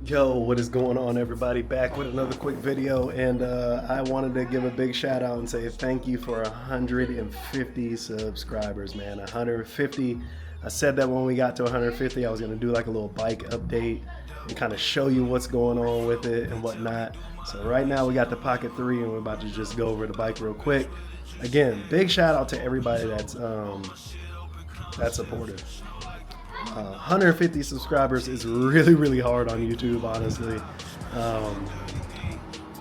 Yo, what is going on, everybody? Back with another quick video, and I wanted to give a big shout out and say thank you for 150 subscribers, man. 150. I said that when we got to 150, I was gonna do like a little bike update and kind of show you what's going on with it and whatnot. So right now we got the Pocket 3, and we're about to just go over the bike real quick. Again, big shout out to everybody that's supportive. 150 subscribers is really hard on YouTube, honestly.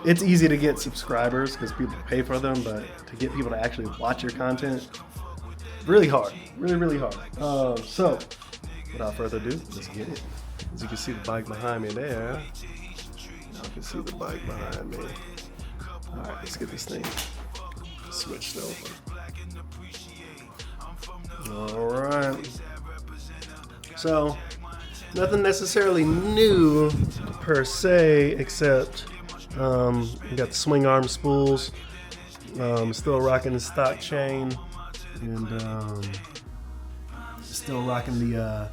It's easy to get subscribers because people pay for them, but to get people to actually watch your content, really hard, really hard. So without further ado, let's get it. As you can see the bike behind me there. Now you can see the bike behind me. All right, let's get this thing switched over. All right. So, nothing necessarily new per se, except we got the swing arm spools. Still rocking the stock chain, and still rocking the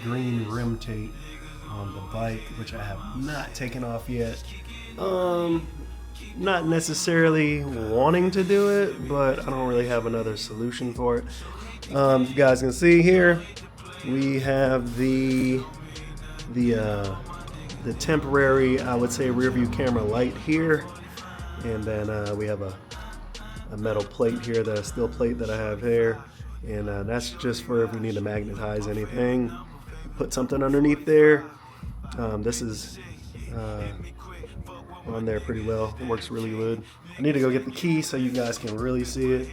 green rim tape on the bike, which I have not taken off yet. Not necessarily wanting to do it, but I don't really have another solution for it. You guys can see here. We have the temporary, I would say, rear view camera light here, and then we have a metal plate here, that steel plate that I have here, and that's just for if we need to magnetize anything. Put something underneath there. This is on there pretty well. It works really good. I need to go get the key so you guys can really see it.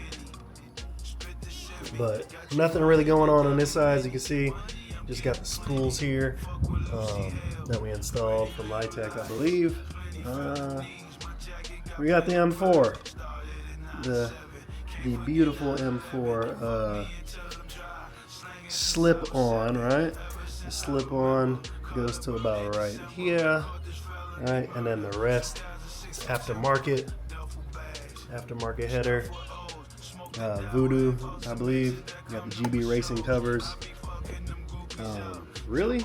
But nothing really going on this side, as you can see. Just got the spools here that we installed from Litech, I believe. We got the M4, the beautiful M4 slip-on, right? The slip-on goes to about right here, right? And then the rest is aftermarket header. Voodoo, I believe. Got the GB racing covers. Really?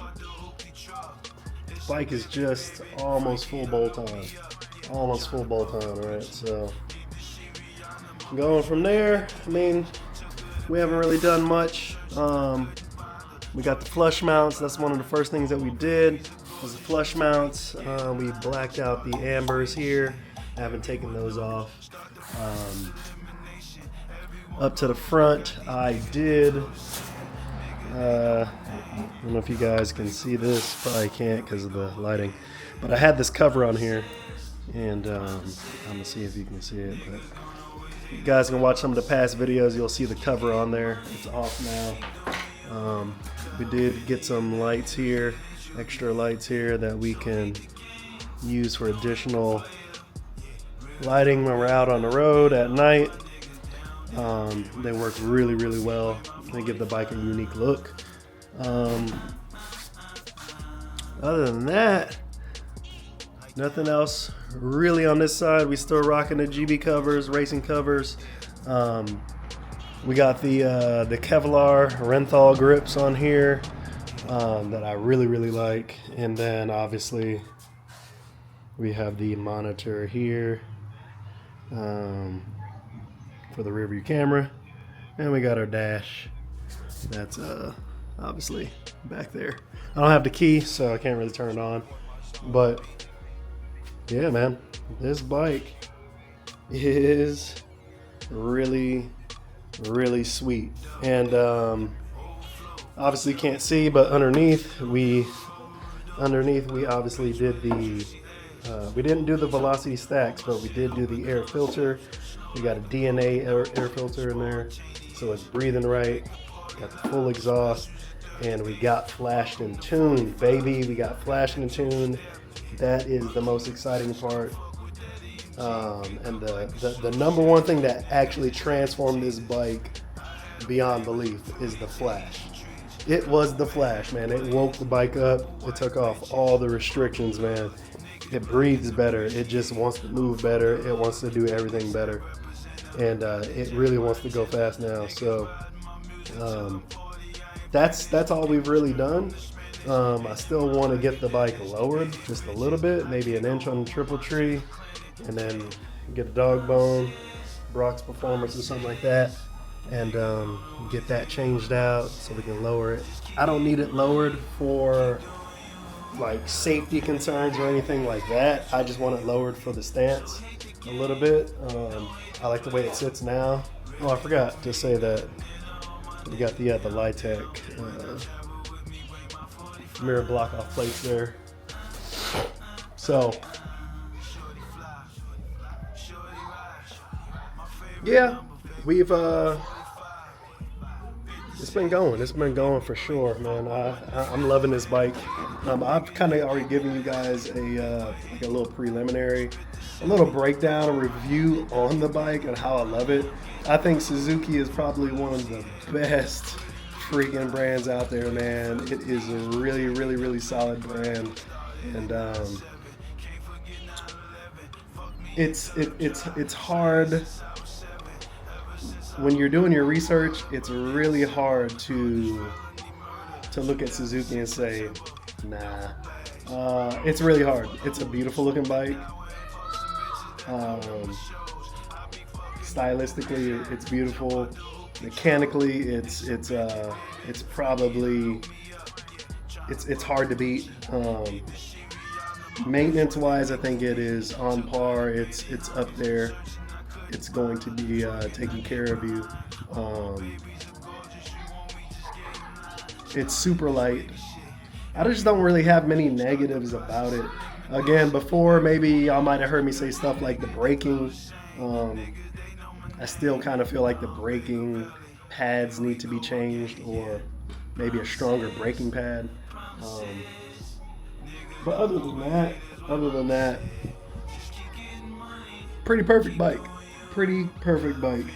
This bike is just almost full bolt on. Right? So going from there, I mean, we haven't really done much. We got the flush mounts. That's one of the first things that we did, was the flush mounts. We blacked out the ambers here. I haven't taken those off. Up to the front, I did, I don't know if you guys can see this, probably can't because of the lighting, but I had this cover on here, and I'm going to see if you can see it, but you guys can watch some of the past videos, you'll see the cover on there. It's off now. We did get some lights here, extra lights here that we can use for additional lighting when we're out on the road at night. They work really well. They give the bike a unique look. Other than that, nothing else really on this side. We still rocking the GB covers, racing covers. We got the Kevlar Renthal grips on here that I really like. And then obviously we have the monitor here. For the rear view camera, and we got our dash that's obviously back there. I don't have the key, so I can't really turn it on, but yeah, man, this bike is really sweet. And obviously can't see, but underneath we obviously did the we didn't do the velocity stacks, but we did do the air filter. We got a DNA air filter in there, so it's breathing right. Got the full exhaust, and we got flashed and tuned, baby. We got flashed and tuned. That is the most exciting part. And the number one thing that actually transformed this bike beyond belief is the flash. It was the flash, man. It woke the bike up. It took off all the restrictions, man. It breathes better. It just wants to move better. It wants to do everything better. And it really wants to go fast now. So that's all we've really done. I still want to get the bike lowered just a little bit, maybe an inch on the triple tree, and then get a dog bone, Brock's Performance or something like that, and get that changed out so we can lower it. I don't need it lowered for like safety concerns or anything like that. I just want it lowered for the stance a little bit. I like the way it sits now. Oh, I forgot to say that we got the Litec mirror block off plates there. So yeah, we've it's been going for sure, man. I'm loving this bike. I've kind of already given you guys a little preliminary, a little breakdown, a review on the bike and how I love it. I think Suzuki is probably one of the best freaking brands out there, man. It is a really, really, really solid brand, and it's hard. When you're doing your research, it's really hard to look at Suzuki and say, nah. It's really hard. It's a beautiful looking bike. Stylistically, it's beautiful. Mechanically, it's probably it's hard to beat. Maintenance-wise, I think it is on par. It's up there. It's going to be taking care of you. It's super light. I just don't really have many negatives about it. Again, before maybe y'all might have heard me say stuff like the braking. I still kind of feel like the braking pads need to be changed, or maybe a stronger braking pad. But other than that, pretty perfect bike. Pretty perfect bike.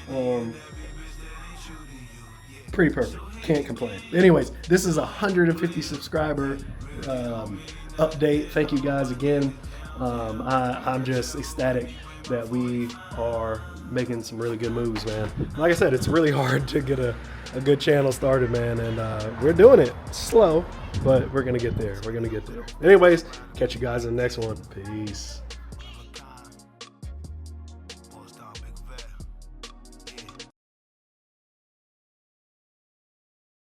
Pretty perfect. Can't complain. Anyways, this is a 150 subscriber update. Thank you guys again. I'm just ecstatic that we are making some really good moves, man. Like I said, it's really hard to get a good channel started, man, and we're doing it slow, but we're gonna get there. Anyways, catch you guys in the next one. Peace.